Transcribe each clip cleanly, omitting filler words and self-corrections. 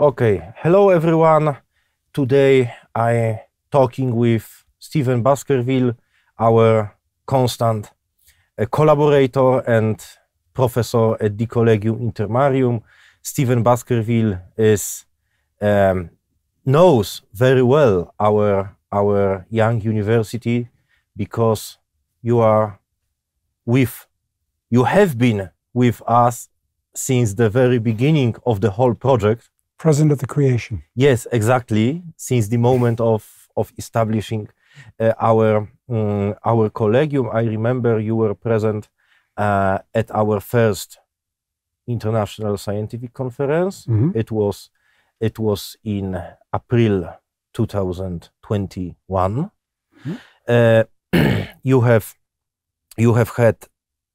Okay, hello everyone. Today I'm talking with Steven Baskerville, our constant collaborator and professor at the Collegium Intermarium. Steven Baskerville knows very well our young university because you have been with us since the very beginning of the whole project. Present at the creation. Yes, exactly. Since the moment of establishing our collegium, I remember you were present at our first international scientific conference. Mm-hmm. It was in April 2021. Mm-hmm. You have had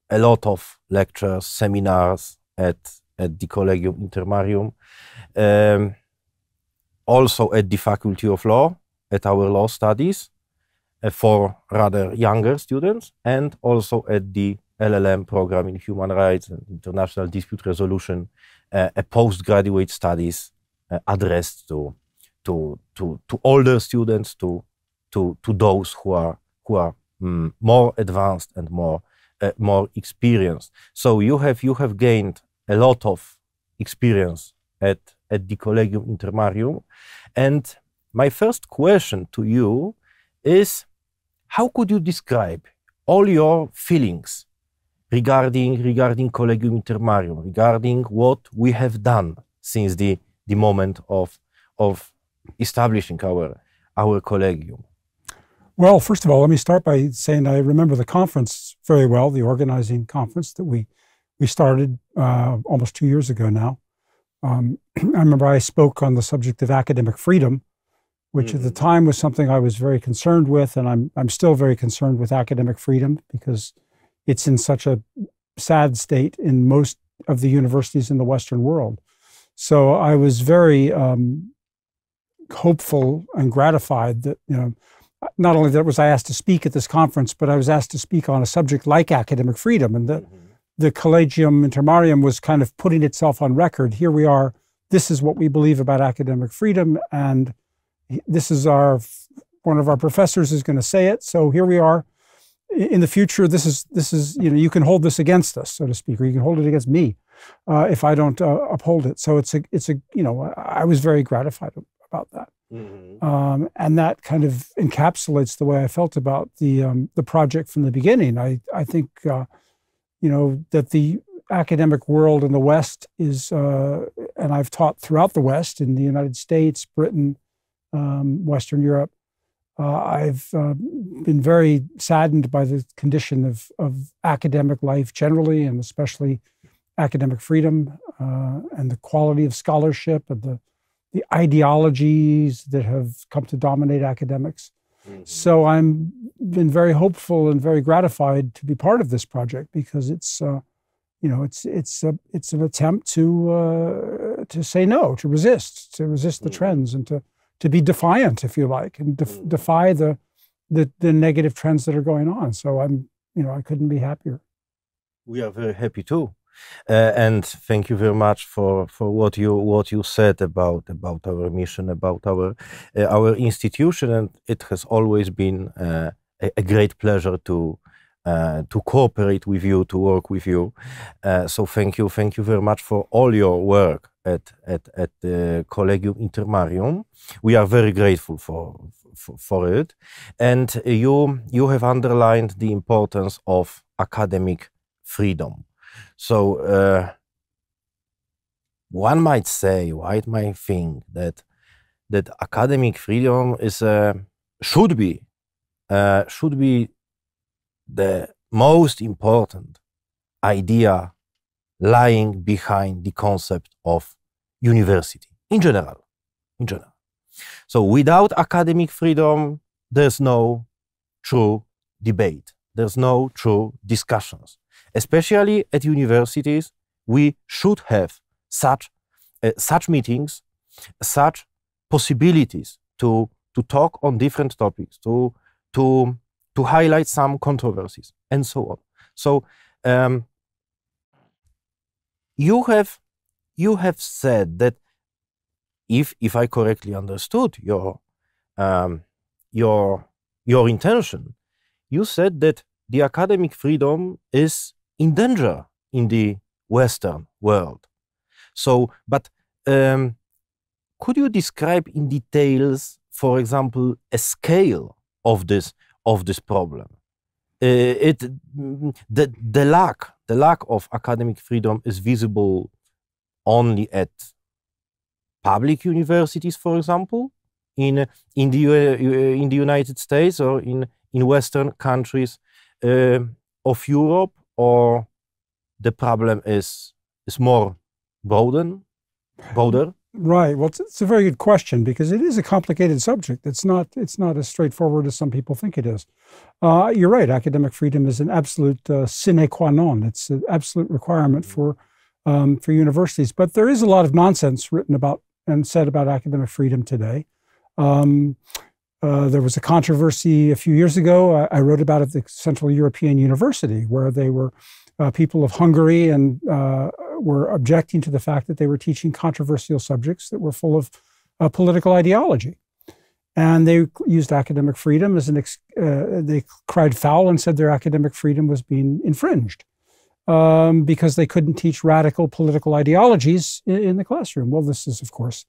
a lot of lectures, seminars at the Collegium Intermarium. Also at the Faculty of Law, at our law studies for rather younger students, and also at the LLM program in Human Rights and International Dispute Resolution, a postgraduate studies addressed to older students, to those who are more advanced and more experienced. So you have gained a lot of experience at the Collegium Intermarium. And my first question to you is, how could you describe all your feelings regarding Collegium Intermarium, regarding what we have done since the moment of establishing our Collegium? Well, first of all, let me start by saying I remember the conference very well, the organizing conference that we started almost 2 years ago now. I remember I spoke on the subject of academic freedom, which at the time was something I was very concerned with, and I'm still very concerned with academic freedom because it's in such a sad state in most of the universities in the Western world. So I was very hopeful and gratified that, not only that was I asked to speak at this conference, but I was asked to speak on a subject like academic freedom, and that the Collegium Intermarium was kind of putting itself on record. Here we are. This is what we believe about academic freedom, and this is one of our professors is going to say it. So here we are. In the future, this is you can hold this against us, so to speak, or you can hold it against me if I don't uphold it. So it's a I was very gratified about that. Mm-hmm. And that kind of encapsulates the way I felt about the project from the beginning. I think that the academic world in the West is, and I've taught throughout the West, in the United States, Britain, Western Europe. I've been very saddened by the condition of academic life generally, and especially academic freedom and the quality of scholarship and the ideologies that have come to dominate academics. Mm-hmm. So I'm been very hopeful and very gratified to be part of this project because it's an attempt to say no, to resist the trends, and to be defiant, if you like, and defy the negative trends that are going on. So I couldn't be happier. We are very happy too. And thank you very much for what you said about our mission, about our institution, and it has always been a great pleasure to cooperate with you, to work with you. So thank you very much for all your work at the Collegium Intermarium. We are very grateful for it, and you have underlined the importance of academic freedom. So one might think that academic freedom should be the most important idea lying behind the concept of university in general. So without academic freedom, there's no true debate. There's no true discussions. Especially at universities, we should have such meetings, such possibilities to talk on different topics, to highlight some controversies, and so on. So you have said that if I correctly understood your intention, you said that the academic freedom is in danger in the Western world. So, but could you describe in details, for example, a scale of this problem? The lack of academic freedom is visible only at public universities, for example, in the United States or in Western countries of Europe, or the problem is more broader? Right. Well, it's a very good question, because it is a complicated subject. It's not as straightforward as some people think it is. You're right. Academic freedom is an absolute sine qua non. It's an absolute requirement for universities. But there is a lot of nonsense written about and said about academic freedom today. There was a controversy a few years ago. I wrote about it at the Central European University, where they were people of Hungary and were objecting to the fact that they were teaching controversial subjects that were full of political ideology. And they used academic freedom as they cried foul and said their academic freedom was being infringed because they couldn't teach radical political ideologies in the classroom. Well, this is, of course,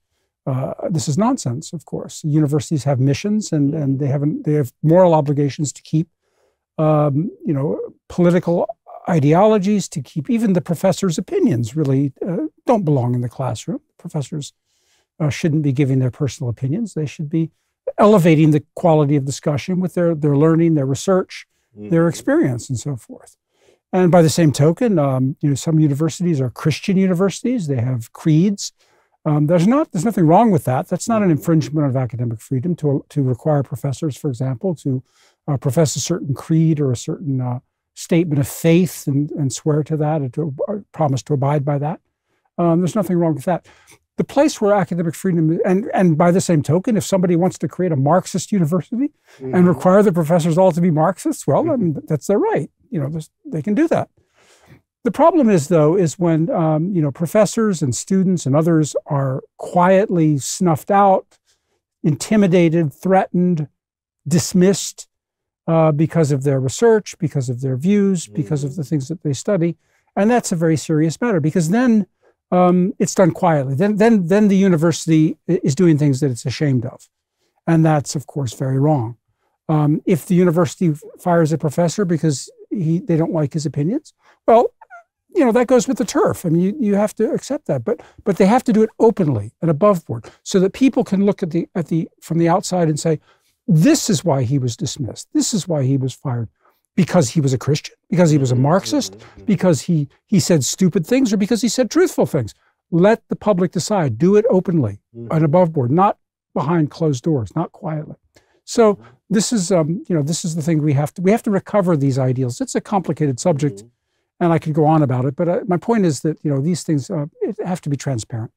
this is nonsense, of course. Universities have missions, and they have moral obligations to keep, political ideologies, to keep even the professors' opinions really don't belong in the classroom. Professors shouldn't be giving their personal opinions. They should be elevating the quality of discussion with their learning, their research, their experience, and so forth. And by the same token, some universities are Christian universities. They have creeds. There's nothing wrong with that. That's not an infringement of academic freedom to require professors, for example, to profess a certain creed or a certain statement of faith and swear to that, and to promise to abide by that. There's nothing wrong with that. The place where academic freedom, and by the same token, if somebody wants to create a Marxist university and require the professors all to be Marxists, well, then that's their right. They can do that. The problem is, though, when professors and students and others are quietly snuffed out, intimidated, threatened, dismissed because of their research, because of their views, because of the things that they study, and that's a very serious matter, because then it's done quietly. Then the university is doing things that it's ashamed of, and that's, of course, very wrong. If the university fires a professor because they don't like his opinions, well, that goes with the turf. I mean, you have to accept that, but they have to do it openly and above board, so that people can look from the outside and say, this is why he was dismissed. This is why he was fired. Because he was a Christian, because he was a Marxist, because he said stupid things, or because he said truthful things. Let the public decide. Do it openly and above board, not behind closed doors, not quietly. So this is the thing we have to recover these ideals. It's a complicated subject, and I could go on about it, but my point is that these things have to be transparent.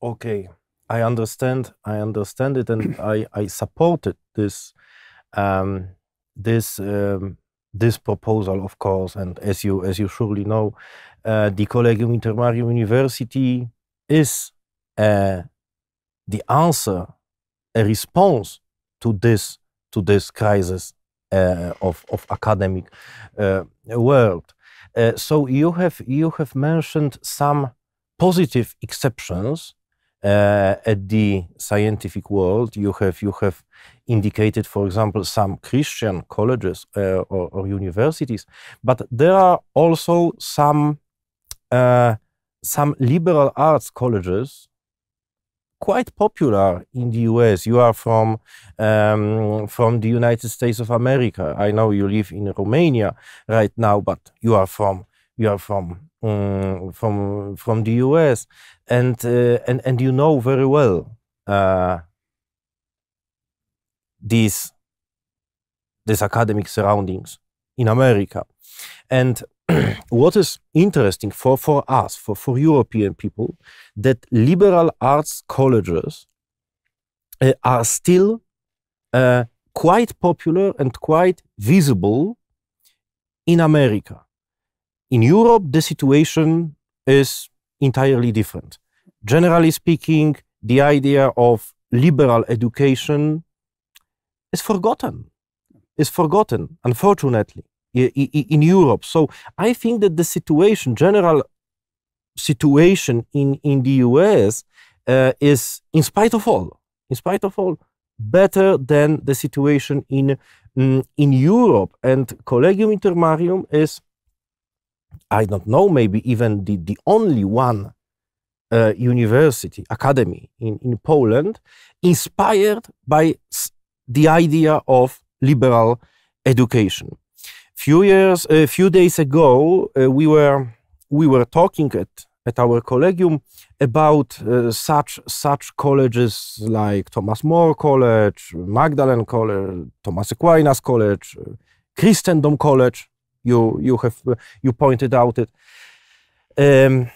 Okay, I understand it, and I supported this. This proposal, of course, and as you surely know, the Collegium Intermarium University is the answer, a response to this crisis of academic world. So you have mentioned some positive exceptions at the scientific world. You have indicated, for example, some Christian colleges or universities, but there are also some liberal arts colleges quite popular in the US. You are from the United States of America. I know you live in Romania right now, but you are from the US, and you know very well these academic surroundings in America. And what is interesting for us, for European people, that liberal arts colleges are still quite popular and quite visible in America. In Europe, the situation is entirely different. Generally speaking, the idea of liberal education is forgotten. Is forgotten, unfortunately, in Europe. So I think that the situation, general situation in the US is, in spite of all, better than the situation in Europe. And Collegium Intermarium is, I don't know, maybe even the only one university, academy in Poland, inspired by the idea of liberal education. A few days ago, we were talking at our collegium about such colleges like Thomas More College, Magdalen College, Thomas Aquinas College, Christendom College. You pointed out it, and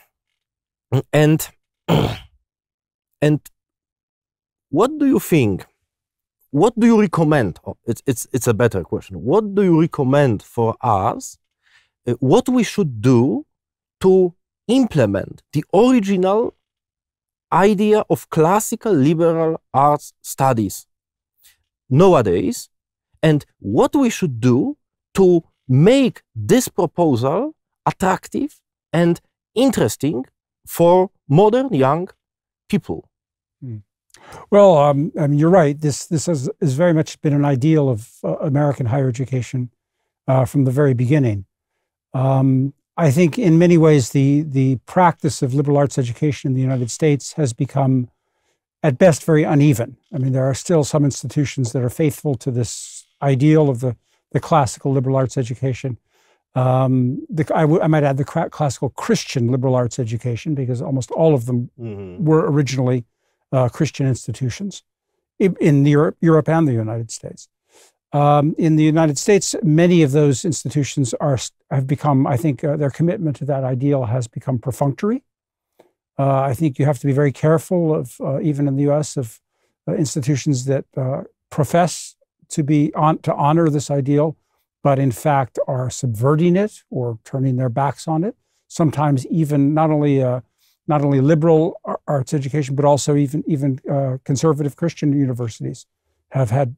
what do you think? What do you recommend? Oh, it's a better question. What do you recommend for us? What we should do to implement the original idea of classical liberal arts studies nowadays, and what we should do to make this proposal attractive and interesting for modern young people? Well, I mean, you're right. This has very much been an ideal of American higher education from the very beginning. I think in many ways the practice of liberal arts education in the United States has become, at best, very uneven. I mean, there are still some institutions that are faithful to this ideal of the classical liberal arts education. I might add the classical Christian liberal arts education, because almost all of them were originally Christian institutions in Europe and the United States. In the United States, many of those institutions have become, I think, their commitment to that ideal has become perfunctory. I think you have to be very careful of, even in the U.S., of institutions that profess to honor this ideal, but in fact are subverting it or turning their backs on it. Sometimes even not only liberal arts education, but also even conservative Christian universities have had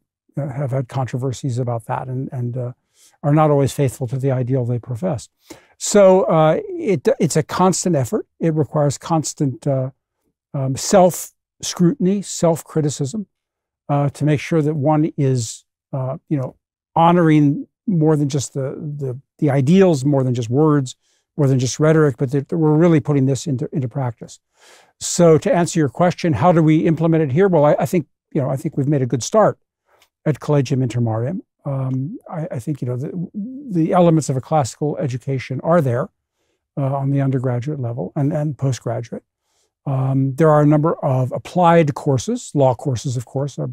controversies about that, and are not always faithful to the ideal they profess. So it's a constant effort. It requires constant self-scrutiny, self-criticism, to make sure that one is, honoring more than just the ideals, more than just words, more than just rhetoric, but that we're really putting this into practice. So to answer your question, how do we implement it here? Well, I think we've made a good start at Collegium Intermarium. I think the elements of a classical education are there on the undergraduate level and postgraduate. There are a number of applied courses. Law courses, of course, are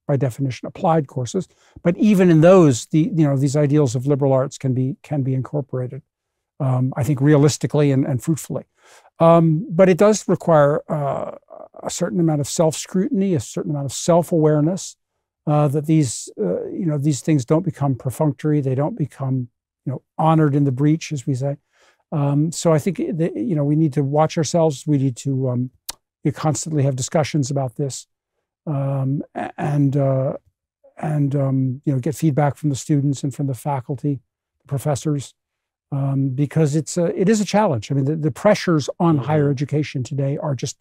by definition applied courses. But even in those, these ideals of liberal arts can be incorporated, I think, realistically and fruitfully. But it does require a certain amount of self-scrutiny, a certain amount of self-awareness, that these things don't become perfunctory, they don't become, honored in the breach, as we say. So I think we need to watch ourselves. We need to constantly have discussions about this, and get feedback from the students and from the faculty, the professors, because it is a challenge. I mean, the pressures on higher education today are just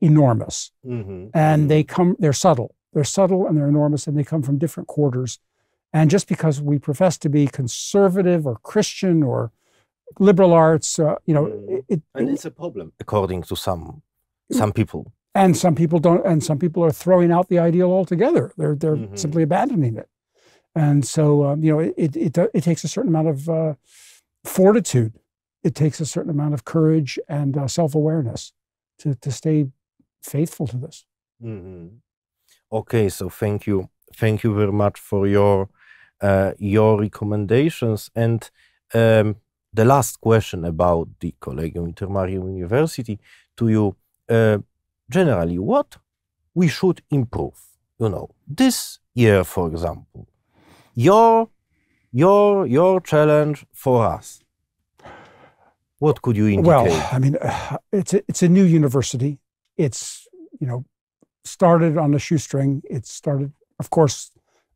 enormous, and they're subtle. They're subtle and they're enormous, and they come from different quarters. And just because we profess to be conservative or Christian or liberal arts, and it's a problem, according to some people. And some people don't. And some people are throwing out the ideal altogether. They're simply abandoning it. And so it takes a certain amount of fortitude. It takes a certain amount of courage and self-awareness to stay faithful to this. Okay, so thank you very much for your recommendations. And the last question about the Collegium Intermarium University to you, generally, what we should improve? This year, for example, your challenge for us. What could you indicate? Well, I mean, it's a new university. It's started on a shoestring. It started, of course,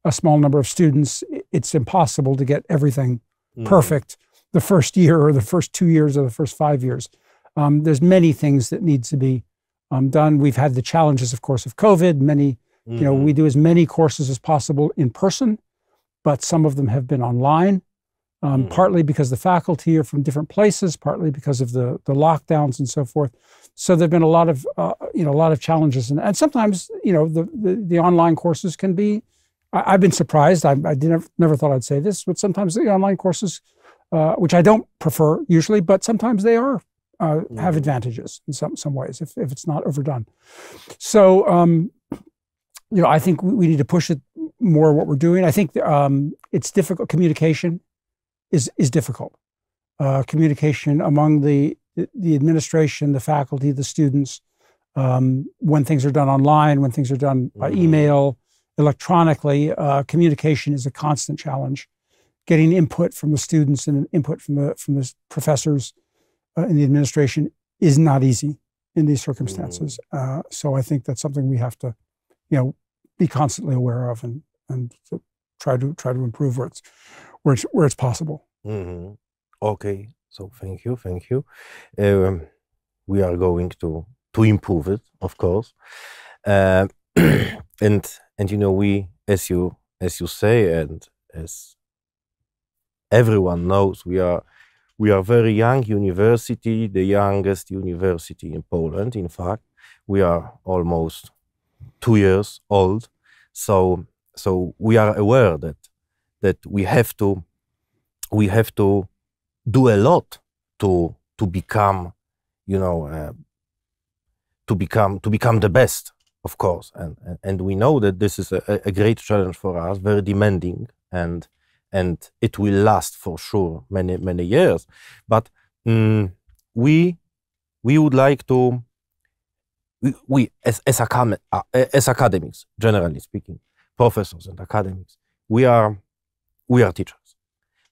a small number of students. It's impossible to get everything perfect the first year or the first 2 years or the first 5 years. There's many things that need to be done. We've had the challenges, of course, of COVID. We do as many courses as possible in person, but some of them have been online, partly because the faculty are from different places, partly because of the lockdowns and so forth. So there've been a lot of challenges, and sometimes the online courses can be. I've been surprised. I never thought I'd say this, but sometimes the online courses, which I don't prefer usually, but sometimes they are have advantages in some ways if it's not overdone. So I think we need to push it more. What we're doing, I think it's difficult. Communication is difficult. Communication among the administration, the faculty, the students, when things are done online, when things are done by email, electronically, communication is a constant challenge. Getting input from the students and input from the professors in the administration is not easy in these circumstances. So I think that's something we have to, be constantly aware of and to try to improve where it's possible. Okay, so thank you. We are going to improve it, of course, and we, as you say, and as everyone knows, we are a very young university, the youngest university in Poland. In fact, we are almost 2 years old, so we are aware that we have to do a lot to become, to become the best, of course, and we know that this is a great challenge for us, very demanding, and it will last for sure many years. But we would like to, as academics, generally speaking, professors and academics, we are teachers.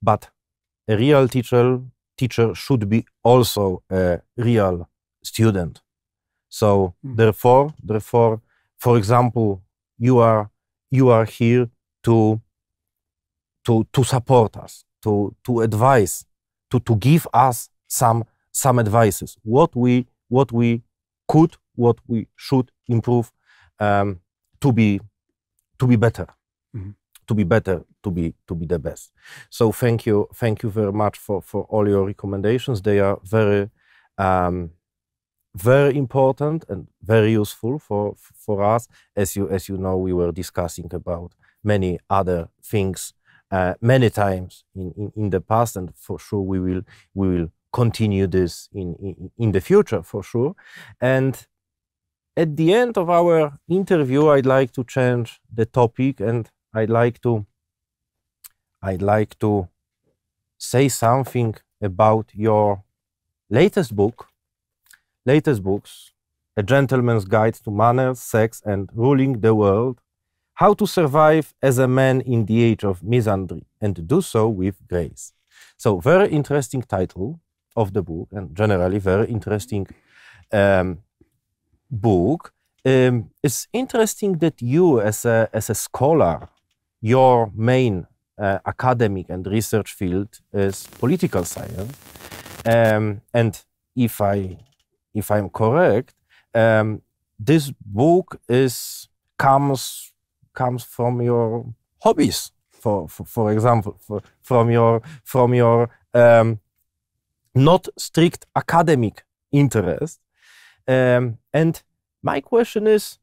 But a real teacher should be also a real student. So therefore, for example, you are here to support us, to advise, to give us some advices. What we could, what we should improve to be better, to be the best. So thank you very much for all your recommendations. They are very very important and very useful for us. As you know, we were discussing about many other things many times in the past, and for sure we will continue this in the future, for sure. And at the end of our interview, I'd like to change the topic, and I'd like to say something about your latest books, A Gentleman's Guide to Manners, Sex, and Ruling the World, How to Survive as a Man in the Age of Misandry and Do So with Grace. So very interesting title of the book, and generally very interesting book. It's interesting that you, as a scholar, your main academic and research field is political science, and if I'm correct, this book comes from your hobbies, for example, from your not strict academic interest, and my question is,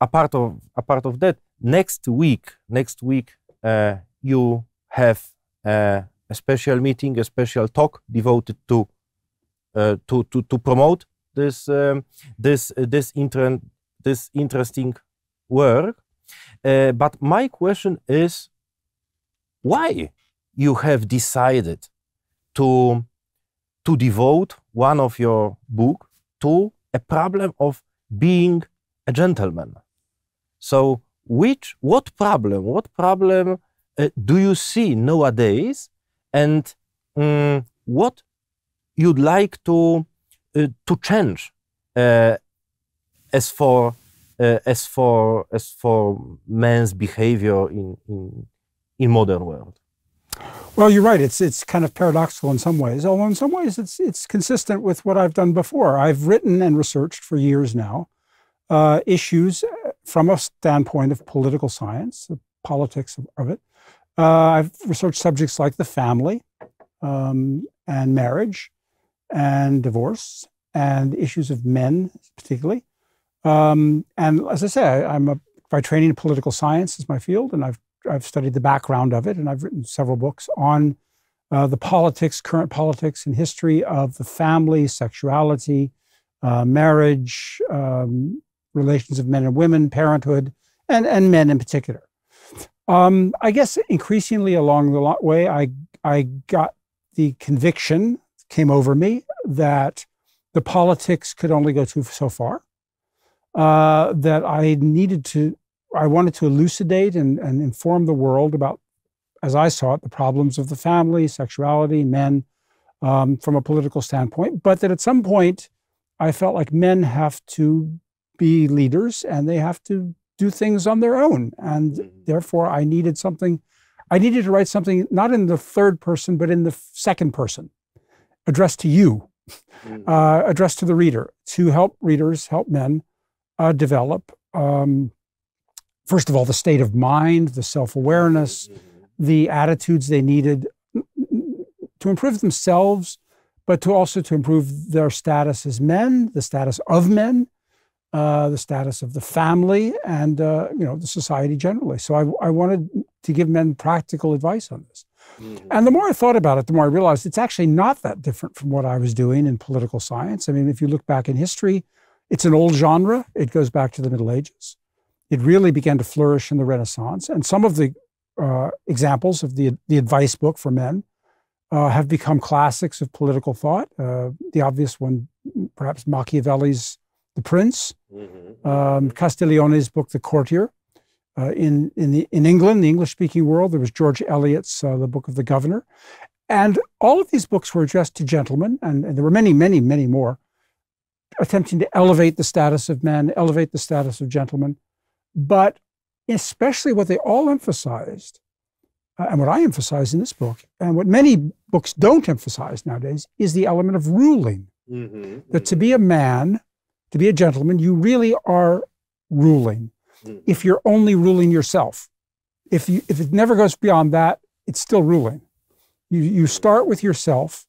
apart of that, next week, you have a special meeting, a special talk devoted to promote this interesting work. But my question is, why you have decided to devote one of your book to a problem of being a gentleman? So what problem do you see nowadays, and what you'd like to change uh, as for man's behavior in modern world? Well, you're right. It's kind of paradoxical in some ways, although in some ways it's consistent with what I've done before. I've written and researched for years now issues from a standpoint of political science, the politics of it. I've researched subjects like the family and marriage and divorce and issues of men, particularly. And as I say, by training, political science is my field, and I've studied the background of it, and I've written several books on the politics, current politics and history of the family, sexuality, marriage, relations of men and women, parenthood, and men in particular. I guess increasingly along the way, I got the conviction, came over me, that the politics could only go so far, that I wanted to elucidate and inform the world about, as I saw it, the problems of the family, sexuality, men, from a political standpoint, but that at some point I felt like men have to be leaders and they have to do things on their own. And therefore I needed to write something not in the third person, but in the second person, addressed to you, addressed to the reader, to help readers, help men develop, first of all, the state of mind, the self-awareness, the attitudes they needed to improve themselves, but to also to improve their status as men, the status of men, the status of the family, and the society generally. So I wanted to give men practical advice on this. And the more I thought about it, the more I realized it's actually not that different from what I was doing in political science. I mean, if you look back in history, it's an old genre. It goes back to the Middle Ages. It really began to flourish in the Renaissance. And some of the examples of the advice book for men have become classics of political thought. The obvious one, perhaps Machiavelli's The Prince, Castiglione's book, The Courtier. In England, the English-speaking world, there was George Eliot's The Book of the Governor. And all of these books were addressed to gentlemen, and there were many, many, many more, attempting to elevate the status of men, elevate the status of gentlemen. But especially what they all emphasized, and what I emphasize in this book, and what many books don't emphasize nowadays, is the element of ruling. That to be a man, to be a gentleman, you really are ruling. If you're only ruling yourself. If it never goes beyond that, it's still ruling. You start with yourself.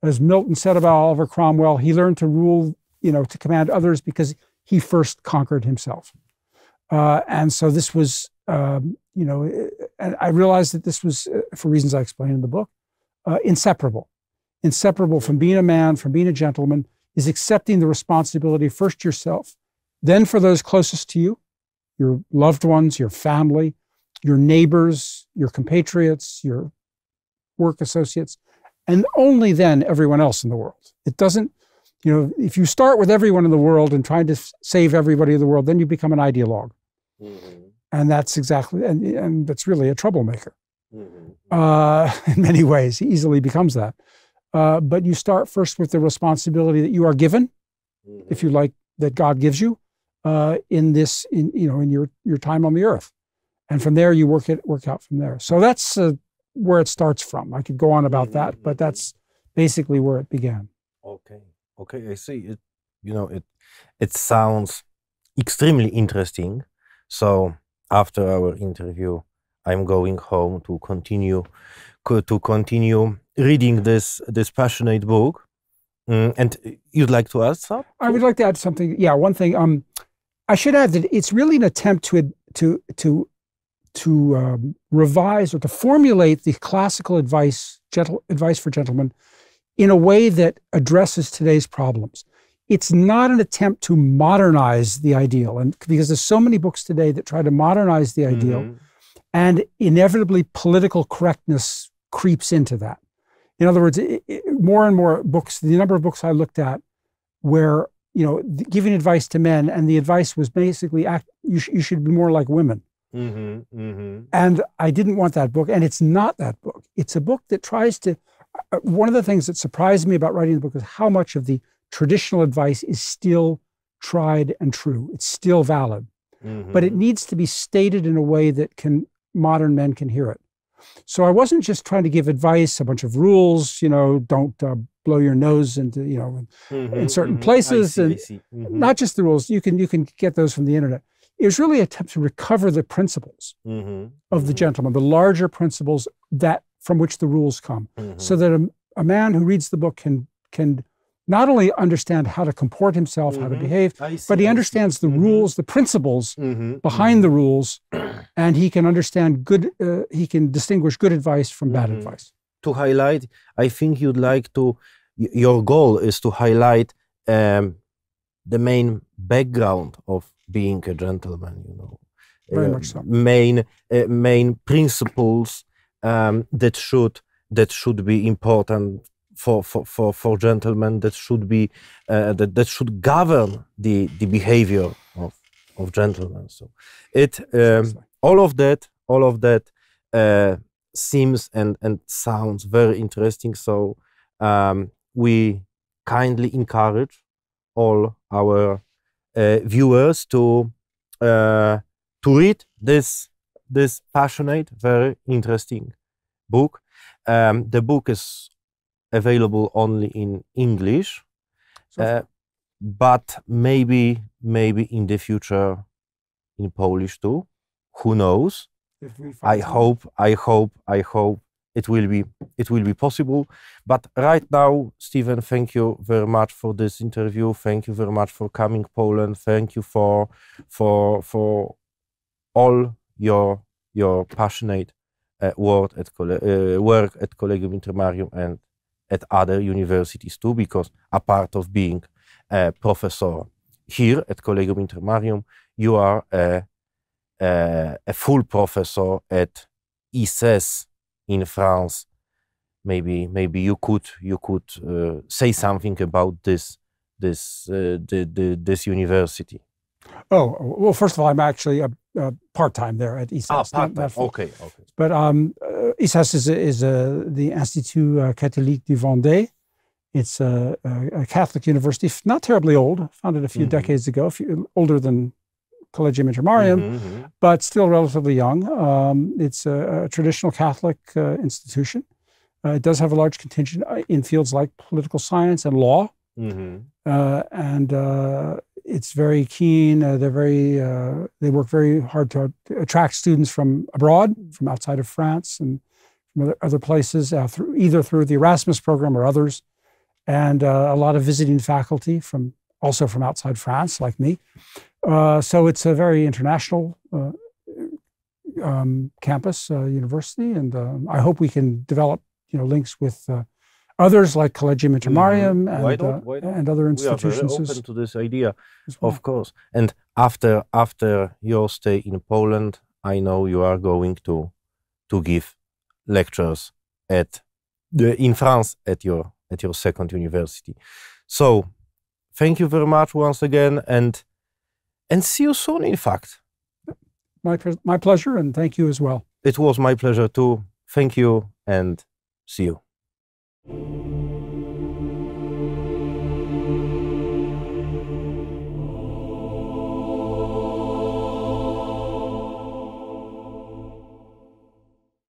As Milton said about Oliver Cromwell, he learned to rule, to command others because he first conquered himself. And so this was, and I realized that this was, for reasons I explain in the book, inseparable. Inseparable from being a man, from being a gentleman, is accepting the responsibility first yourself, then for those closest to you, your loved ones, your family, your neighbors, your compatriots, your work associates, and only then everyone else in the world. It doesn't, if you start with everyone in the world and trying to save everybody in the world, then you become an ideologue. And that's exactly, and that's really a troublemaker. In many ways, he easily becomes that. But you start first with the responsibility that you are given, if you like, that God gives you. In your time on the earth, and from there you work out from there. So that's where it starts from. I could go on about that, but that's basically where it began. Okay, I see. It sounds extremely interesting. So after our interview, I'm going home to continue reading this passionate book. And you'd like to add something? I would like to add something. Yeah, one thing. I should add that it's really an attempt to revise or to formulate the classical advice for gentlemen in a way that addresses today's problems. It's not an attempt to modernize the ideal, and because there's so many books today that try to modernize the ideal, and inevitably political correctness creeps into that. In other words, more and more books, the number of books I looked at where giving advice to men, and the advice was basically, you should be more like women. And I didn't want that book, and it's not that book. It's a book that tries to, one of the things that surprised me about writing the book is how much of the traditional advice is still tried and true. It's still valid. But it needs to be stated in a way that modern men can hear it. So I wasn't just trying to give advice, a bunch of rules, don't blow your nose into, in certain places. I see. Not just the rules. You can get those from the internet. It was really an attempt to recover the principles of the gentleman, the larger principles from which the rules come, so that a man who reads the book can not only understand how to comport himself, how to behave, but he understands the rules, the principles behind the rules, and he can understand he can distinguish good advice from bad advice. To highlight, I think your goal is to highlight the main background of being a gentleman, Very much so. Main principles that should be important for gentlemen, that should be that should govern the behavior of gentlemen. So all of that seems and sounds very interesting. So we kindly encourage all our viewers to read this passionate, very interesting book. The book is available only in English, but maybe in the future in Polish too. Who knows? I hope it will be possible. But right now, Stephen, thank you very much for this interview. Thank you very much for coming to Poland. Thank you for all your passionate work at Collegium Intermarium and at other universities too, because apart of being a professor here at Collegium Intermarium, you are a full professor at ICES in France. Maybe you could say something about this university. Oh, well, first of all, I'm actually part-time there at ICES. Part-time. Okay. But ICES is the Institut Catholique du Vendée. It's a Catholic university, not terribly old, founded a few decades ago, older than Collegium Intermarium, but still relatively young. It's a traditional Catholic institution. It does have a large contingent in fields like political science and law. And it's very keen. They work very hard to attract students from abroad, from outside of France and from other places, either through the Erasmus program or others, and a lot of visiting faculty also from outside France, like me. So it's a very international campus, university, and I hope we can develop, links with others like Collegium Intermarium and other institutions. We are very open to this idea, of course. And after your stay in Poland, I know you are going to give lectures in France at your second university. So thank you very much once again, and see you soon. In fact, my pleasure, and thank you as well. It was my pleasure too. Thank you, and see you.